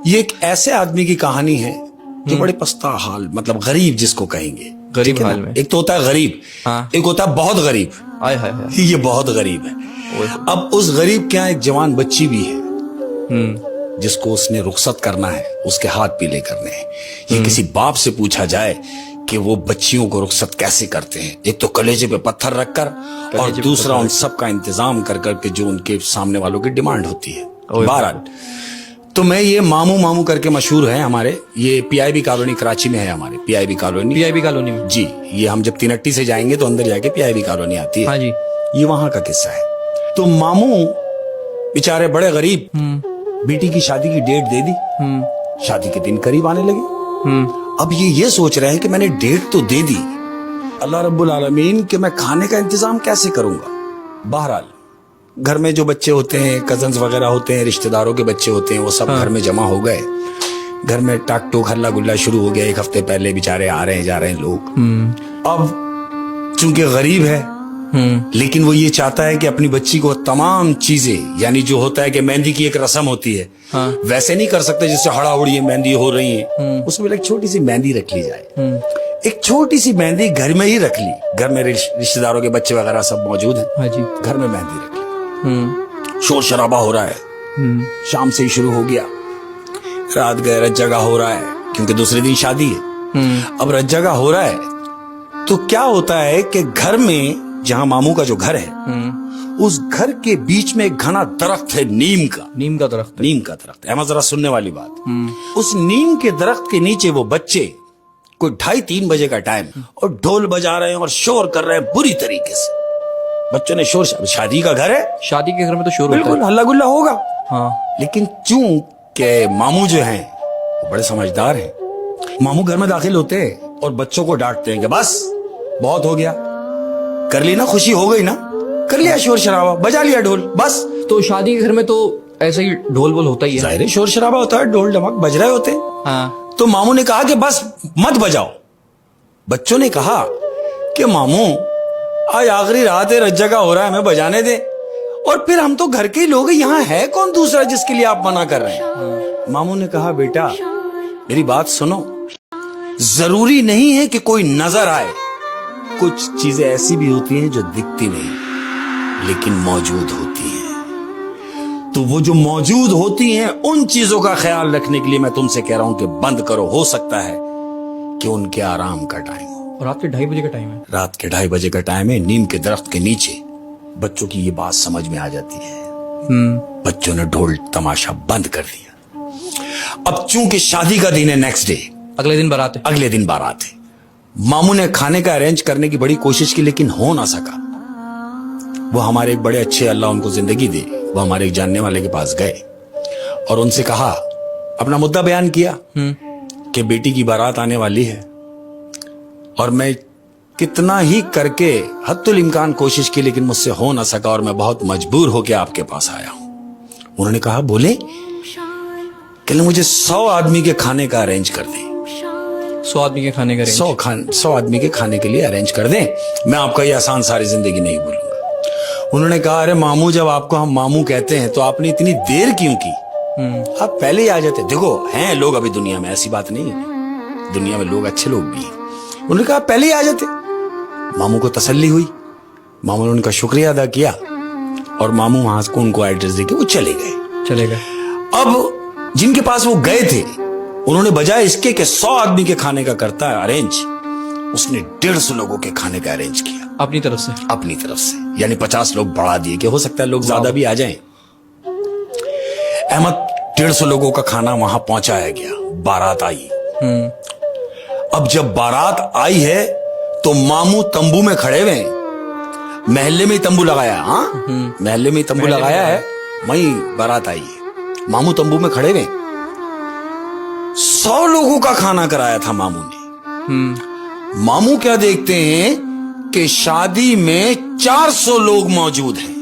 یہ ایک ایسے آدمی کی کہانی ہے جو بڑے پستہ حال، مطلب غریب جس کو کہیں گے، غریب حال میں. ایک تو ہوتا ہے غریب، ایک ہوتا ہے بہت غریب. آئے ہائے ہائے. یہ بہت غریب ہے. اب اس غریب کے یہاں ایک جوان بچی بھی ہے جس کو اس نے رخصت کرنا ہے، اس کے ہاتھ پیلے کرنے ہیں. یہ کسی باپ سے پوچھا جائے کہ وہ بچیوں کو رخصت کیسے کرتے ہیں، ایک تو کلیجے پہ پتھر رکھ کر، اور دوسرا ان سب کا انتظام کر کر کے جو ان کے سامنے والوں کی ڈیمانڈ ہوتی ہے. بہرحال تو میں یہ ماموں ماموں کر کے مشہور ہے ہمارے، یہ پی آئی بی کالونی کراچی میں ہے، ہمارے پی آئی بی کالونی میں جی. یہ ہم جب تینٹی سے جائیں گے تو اندر جا کے پی آئی بی کالونی آتی ہے. ہاں جی. یہ وہاں کا قصہ ہے. تو ماموں بیچارے بڑے غریب، بیٹی کی شادی کی ڈیٹ دے دی، شادی کے دن قریب آنے لگے. اب یہ سوچ رہے ہیں کہ میں نے ڈیٹ تو دے دی، اللہ رب العالمین کہ میں کھانے کا انتظام کیسے کروں گا. بہرحال گھر میں جو بچے ہوتے ہیں، کزنز وغیرہ ہوتے ہیں، رشتہ داروں کے بچے ہوتے ہیں، وہ سب گھر میں جمع ہو گئے. گھر میں ٹاک ٹوک ہلا گلا شروع ہو گیا. ایک ہفتے پہلے بیچارے آ رہے ہیں جا رہے ہیں لوگ. اب چونکہ غریب ہے لیکن وہ یہ چاہتا ہے کہ اپنی بچی کو تمام چیزیں، یعنی جو ہوتا ہے کہ مہندی کی ایک رسم ہوتی ہے، ویسے نہیں کر سکتے جس سے ہڑا ہڑی مہندی ہو رہی ہے، اس میں ایک چھوٹی سی مہندی رکھ لی جائے. ایک چھوٹی سی مہندی گھر میں ہی رکھ لی. گھر میں رشتہ داروں کے بچے وغیرہ سب موجود ہیں، گھر میں مہندی رکھ لی. شور شرابہ ہو رہا ہے، شام سے ہی شروع ہو گیا. رات گئے، رت جگہ ہو رہا ہے کیونکہ دوسرے دن شادی ہے. اب رت جگہ ہو رہا ہے تو کیا ہوتا ہے کہ گھر میں، جہاں ماموں کا جو گھر ہے، اس گھر کے بیچ میں ایک گھنا درخت ہے، نیم کا درخت. احمد ذرا سننے والی بات، اس نیم کے درخت کے نیچے وہ بچے، کوئی 2:30-3 بجے کا ٹائم، اور ڈھول بجا رہے ہیں اور شور کر رہے ہیں بری طریقے سے. بچوں نے شور، شادی کا گھر ہے، شادی کے گھر میں تو شور ہوتا ہے، بالکل ہلا گلا ہوگا. لیکن چونکہ ماموں جو ہیں وہ بڑے سمجھدار ہیں، ماموں گھر میں داخل ہوتے ہیں اور بچوں کو ڈانٹتے ہیں کہ بس بہت ہو گیا، کر لی نا، خوشی ہو گئی نا، کر لیا شور شرابہ، بجا لیا ڈھول، بس. تو شادی کے گھر میں تو ایسے ہی ڈھول بول ہوتا ہی ہے، ظاہر ہے شور شرابہ ہوتا ہے، ڈھول ڈمک بج رہے ہوتے ہیں. تو ماموں نے کہا کہ بس مت بجاؤ. بچوں نے کہا کہ ماموں آج آخری رات ہے، رت جگہ ہو رہا ہے، ہمیں بجانے دیں، اور پھر ہم تو گھر کے ہی لوگ ہیں، یہاں ہے کون دوسرا جس کے لیے آپ منع کر رہے ہیں. ماموں نے کہا بیٹا میری بات سنو، ضروری نہیں ہے کہ کوئی نظر آئے. کچھ چیزیں ایسی بھی ہوتی ہیں جو دکھتی نہیں لیکن موجود ہوتی ہیں. تو وہ جو موجود ہوتی ہیں ان چیزوں کا خیال رکھنے کے لیے میں تم سے کہہ رہا ہوں کہ بند کرو. ہو سکتا ہے کہ ان کے آرام کا ٹائم ہو. رات کے 2:30 بجے کا ٹائم ہے، رات کے 2:30 بجے کا ٹائم ہے. نیم کے درخت کے نیچے بچوں کی یہ بات سمجھ میں آ جاتی ہے. بچوں نے ڈھول تماشا بند کر دیا. اب چونکہ شادی کا دن ہے، نیکسٹ ڈے، اگلے دن بارات ہے. ماموں نے کھانے کا ارینج کرنے کی بڑی کوشش کی لیکن ہو نہ سکا. وہ ہمارے ایک بڑے اچھے، اللہ ان کو زندگی دے، وہ ہمارے ایک جاننے والے کے پاس گئے اور ان سے کہا، اپنا مدعا بیان کیا کہ بیٹی کی بارات آنے والی ہے اور میں کتنا ہی کر کے حد الامکان کوشش کی لیکن مجھ سے ہو نہ سکا اور میں بہت مجبور ہو کے آپ کے پاس آیا ہوں. انہوں نے کہا بولے کہ مجھے 100 آدمی کے کھانے کا ارینج کر دیں. 100 آدمی کے کھانے کا 100 آدمی کے کھانے کے لیے ارینج کر دیں، میں آپ کا یہ آسان ساری زندگی نہیں بھولوں گا. انہوں نے کہا ارے ماموں، جب آپ کو ہم ماموں کہتے ہیں تو آپ نے اتنی دیر کیوں کی؟ آپ پہلے ہی آ جاتے. دیکھو ہیں لوگ ابھی دنیا میں، ایسی بات نہیں ہے، دنیا میں لوگ اچھے لوگ بھی ہیں. انہوں نے کہا پہلے ہی آ جاتے. ماموں کو تسلی ہوئی. ماموں نے ان کا شکریہ ادا کیا اور ماموں وہاں کو ان کو ایڈریس دے کے وہ چلے گئے. اب جن کے پاس وہ گئے تھے انہوں نے بجائے اس کے کہ 100 آدمی کے کھانے کا کرتا ہے ارینج، اس نے 150 لوگوں کے کھانے کا ارینج کیا اپنی طرف سے. یعنی 50 لوگ بڑھا دیے کہ ہو سکتا ہے لوگ زیادہ بھی آ جائیں. احمد 150 لوگوں کا کھانا وہاں پہنچایا گیا. بارات آئی. اب جب بارات آئی ہے تو ماموں تمبو میں کھڑے ہوئے ہیں. محلے میں ہی تمبو لگایا، محلے میں ہی تمبو لگایا ہے، وہیں بارات آئی ہے. ماموں تمبو میں کھڑے ہوئے، 100 لوگوں کا کھانا کرایا تھا ماموں نے. ماموں کیا دیکھتے ہیں کہ شادی میں 400 لوگ موجود ہیں.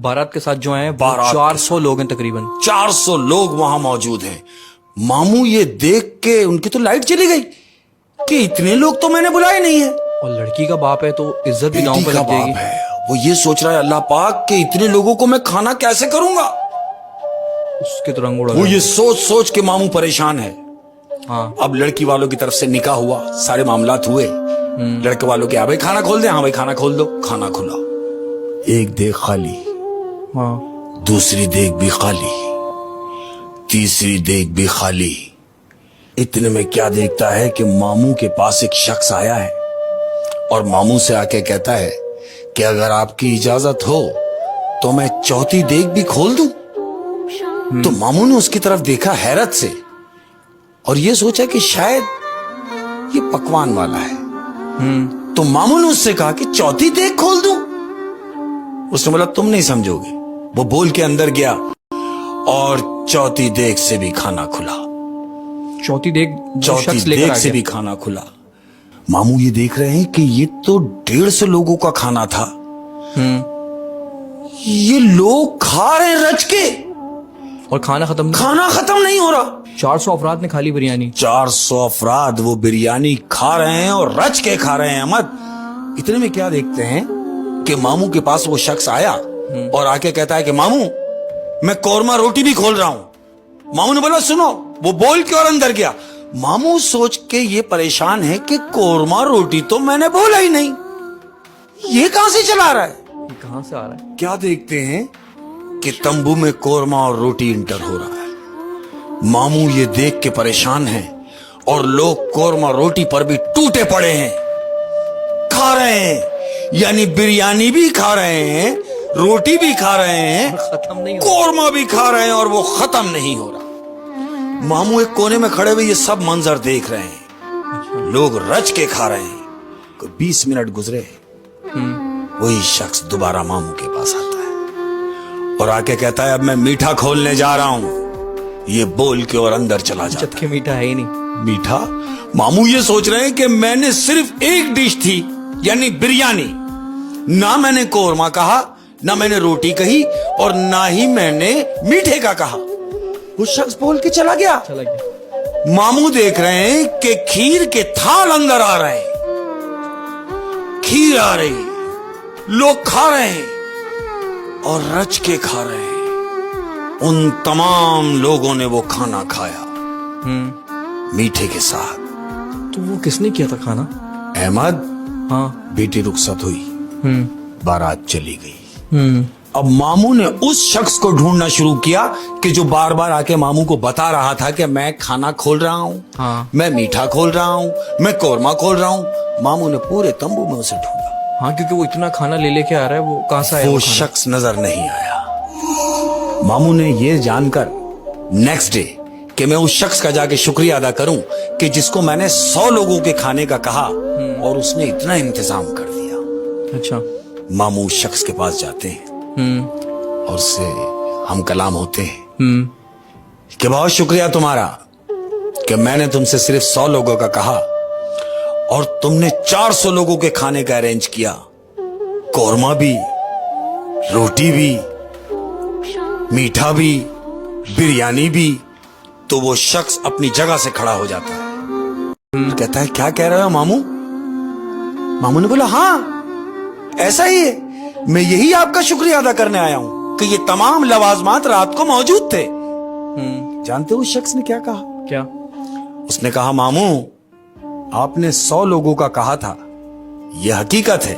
بارات کے ساتھ جو ہیں 400 لوگ ہیں، تقریباً 400 لوگ وہاں موجود ہیں. ماموں یہ دیکھ کے ان کی تو لائٹ چلی گئی کہ اتنے لوگ تو میں نے بلائے نہیں ہیں. اور لڑکی کا باپ ہے تو عزت بھی گاؤں پہ لگ جائے گی. وہ یہ سوچ رہا ہے اللہ پاک کہ اتنے لوگوں کو میں کھانا کیسے کروں گا. اس کے تو رنگ اڑا وہ گیا۔ یہ سوچ سوچ کے ماموں پریشان ہے. ہاں اب لڑکی والوں کی طرف سے نکاح ہوا, سارے معاملات ہوئے. لڑکے والوں کے بھائی کھانا کھول دیں, ہاں بھائی کھانا کھول دو. کھانا کھلا, ایک دیگ خالی, ہاں دوسری دیگ بھی خالی, تیسری دیگ بھی خالی. اتنے میں کیا دیکھتا ہے کہ ماموں کے پاس ایک شخص آیا ہے اور ماموں سے آ کے کہتا ہے کہ اگر آپ کی اجازت ہو تو میں چوتھی دیگ بھی کھول دوں. تو ماموں نے اس کی طرف دیکھا حیرت سے اور یہ سوچا کہ شاید یہ پکوان والا ہے. تو ماموں نے اس سے کہا کہ چوتھی دیگ کھول دوں. اس نے بولا تم نہیں سمجھو گے. وہ بول کے اندر گیا اور چوتھی دیگ سے بھی کھانا کھلا. چوتھی دیگ چوتھی شخص لے کر دیگ آ سے گیا۔ بھی کھانا کھلا. ماموں یہ دیکھ رہے ہیں کہ یہ تو 150 لوگوں کا کھانا تھا. یہ لوگ کھا رہے ہیں رچ کے, اور کھانا ختم نہیں۔ کھانا ختم نہیں ہو رہا. 400 افراد نے کھا لی بریانی۔ 400 افراد وہ بریانی کھا رہے ہیں اور رچ کے کھا رہے ہیں. احمد, اتنے میں کیا دیکھتے ہیں کہ ماموں کے پاس وہ شخص آیا اور آ کے کہتا ہے کہ ماموں میں قورمہ روٹی بھی کھول رہا ہوں. ماموں نے بولا سنو. وہ بول کے اور اندر گیا. ماموں سوچ کے یہ پریشان ہے کہ قورمہ روٹی تو میں نے بولا ہی نہیں, یہ کہاں سے چلا رہا ہے. یہ کہاں سے آ رہا ہے؟ کیا دیکھتے ہیں کہ تمبو میں قورمہ اور روٹی انٹر ہو رہا ہے. ماموں یہ دیکھ کے پریشان ہیں اور لوگ قورمہ روٹی پر بھی ٹوٹے پڑے ہیں, کھا رہے ہیں. یعنی بریانی بھی کھا رہے ہیں, روٹی بھی کھا رہے ہیں, ختم نہیں ہو قورمہ بھی کھا رہے ہیں اور وہ ختم نہیں ہو رہا. ماموں ایک کونے میں کھڑے ہوئے یہ سب منظر دیکھ رہے ہیں. لوگ رچ کے کھا رہے ہیں. کوئی 20 منٹ گزرے, وہی شخص دوبارہ ماموں کے پاس آتا ہے اور آ کے کہتا ہے اب میں میٹھا کھولنے جا رہا ہوں. یہ بول کے اور اندر چلا جاتا جبکہ میٹھا ہے ہی نہیں۔ ہے. میٹھا. ماموں یہ سوچ رہے ہیں کہ میں نے صرف ایک ڈش تھی یعنی بریانی, نہ میں نے قورمہ کہا, نہ میں نے روٹی کہی اور نہ ہی میں نے میٹھے کا کہا. وہ شخص بول کے چلا گیا. چلا گیا۔ ماموں دیکھ رہے ہیں کہ کھیر کے تھال اندر آ رہے ہیں, کھیر آ رہی ہے, لوگ کھا رہے ہیں اور رچ کے کھا رہے ہیں. ان تمام لوگوں نے وہ کھانا کھایا میٹھے کے ساتھ. تو وہ کس نے کیا تھا کھانا؟ احمد, ہاں بیٹی رخصت ہوئی, بارات چلی گئی. اب ماموں نے اس شخص کو ڈھونڈنا شروع کیا کہ جو بار بار آ کے ماموں کو بتا رہا تھا کہ میں کھانا کھول رہا ہوں, ہاں میں میٹھا کھول رہا ہوں, میں قورمہ کھول رہا ہوں. ماموں نے پورے تمبو میں اسے ڈھونڈا. ہاں کیونکہ وہ اتنا کھانا لے کے آ رہا ہے, وہ کہاں سے آیا وہ وہ کھانا؟ شخص نظر نہیں آیا. ماموں نے یہ جان کر نیکسٹ ڈے کہ میں اس شخص کا جا کے شکریہ ادا کروں کہ جس کو میں نے 100 لوگوں کے کھانے کا کہا اور اس نے اتنا انتظام کر دیا. اچھا. ماموں اس شخص کے پاس جاتے ہیں اور اس سے ہم کلام ہوتے ہیں کہ بہت شکریہ تمہارا کہ میں نے تم سے صرف 100 لوگوں کا کہا اور تم نے 400 لوگوں کے کھانے کا ارینج کیا, قورمہ بھی, روٹی بھی, میٹھا بھی, بریانی بھی. تو وہ شخص اپنی جگہ سے کھڑا ہو جاتا ہے, کہتا ہے کیا کہہ رہے ہو ماموں؟ ماموں نے بولا ہاں ایسا ہی ہے, میں یہی آپ کا شکریہ ادا کرنے آیا ہوں کہ یہ تمام لوازمات رات کو موجود تھے. جانتے ہو اس شخص نے کیا کہا؟ کیا؟ اس نے کہا ماموں آپ نے 100 لوگوں کا کہا تھا, یہ حقیقت ہے,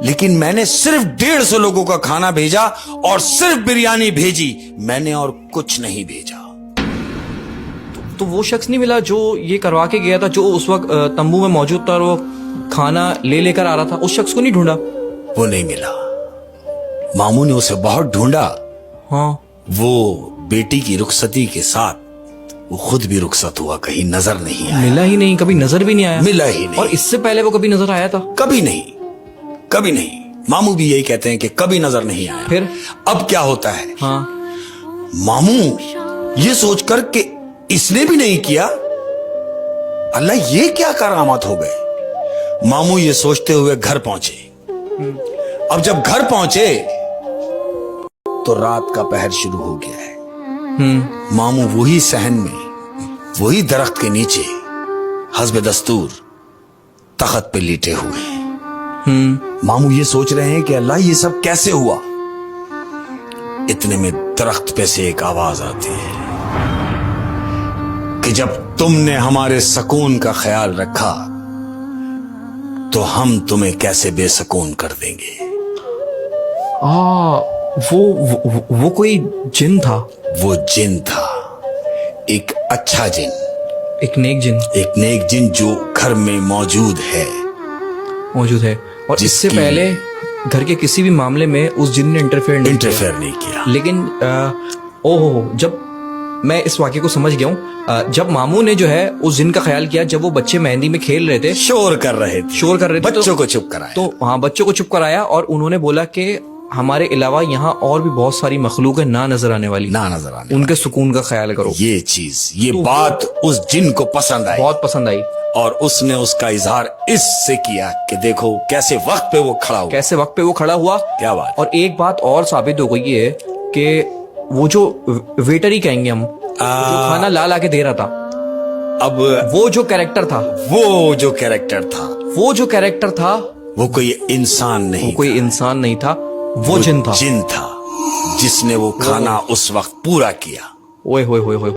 لیکن میں نے صرف 150 لوگوں کا کھانا بھیجا اور صرف بریانی بھیجی, میں نے اور کچھ نہیں بھیجا. تو وہ شخص نہیں ملا جو یہ کروا کے گیا تھا, جو اس وقت تمبو میں موجود تھا اور وہ کھانا لے کر آ رہا تھا؟ اس شخص کو نہیں ڈھونڈا؟ وہ نہیں ملا. ماموں نے اسے بہت ڈھونڈا. ہاں. وہ بیٹی کی رخصتی کے ساتھ وہ خود بھی رخصت ہوا, کہیں نظر نہیں آیا. ملا ہی نہیں, کبھی نظر بھی نہیں آیا. ملا ہی نہیں. اور اس سے پہلے وہ کبھی نظر آیا تھا؟ کبھی نہیں, کبھی نہیں. ماموں بھی یہی کہتے ہیں کہ کبھی نظر نہیں آیا. پھر اب کیا ہوتا ہے, ہاں ماموں یہ سوچ کر کہ اس نے بھی نہیں کیا, اللہ یہ کیا کرامت ہو گئے. ماموں یہ سوچتے ہوئے گھر پہنچے. اب جب گھر پہنچے تو رات کا پہر شروع ہو گیا ہے. ماموں وہی صحن میں, وہی درخت کے نیچے حسب دستور تخت پہ لیٹے ہوئے ہیں. ماموں یہ سوچ رہے ہیں کہ اللہ یہ سب کیسے ہوا. اتنے میں درخت پہ سے ایک آواز آتی ہے کہ جب تم نے ہمارے سکون کا خیال رکھا تو ہم تمہیں کیسے بے سکون کر دیں گے. وہ کوئی جن تھا. وہ جن تھا, ایک اچھا جن, ایک نیک جن جو گھر میں موجود ہے. اور اس سے پہلے گھر کے کسی بھی معاملے میں اس جن نے انٹرفیئر نہیں کیا. لیکن جب میں اس واقعے کو سمجھ گیا ہوں, جب ماموں نے جو ہے اس جن کا خیال کیا, جب وہ بچے مہندی میں کھیل رہے تھے, شور کر رہے تھے, بچوں کو چپ کرایا. تو ہاں, بچوں کو چپ کرایا اور انہوں نے بولا کہ ہمارے علاوہ یہاں اور بھی بہت ساری مخلوق ہے نہ نظر آنے والی, ان کے سکون کا خیال کرو. یہ بات اس جن کو بہت پسند آئی اور اس نے اس کا اظہار اس سے کیا کہ دیکھو کیسے وقت پہ وہ کھڑا ہوا. کیا بات. اور ایک بات اور ثابت ہو گئی ہے کہ وہ جو ویٹر ہی کہیں گے ہم, جو کھانا لا کے دے رہا تھا, اب وہ جو کیریکٹر تھا وہ کوئی انسان نہیں تھا, وہ جن تھا جس نے وہ کھانا اس وقت پورا کیا. اوئے ہوئے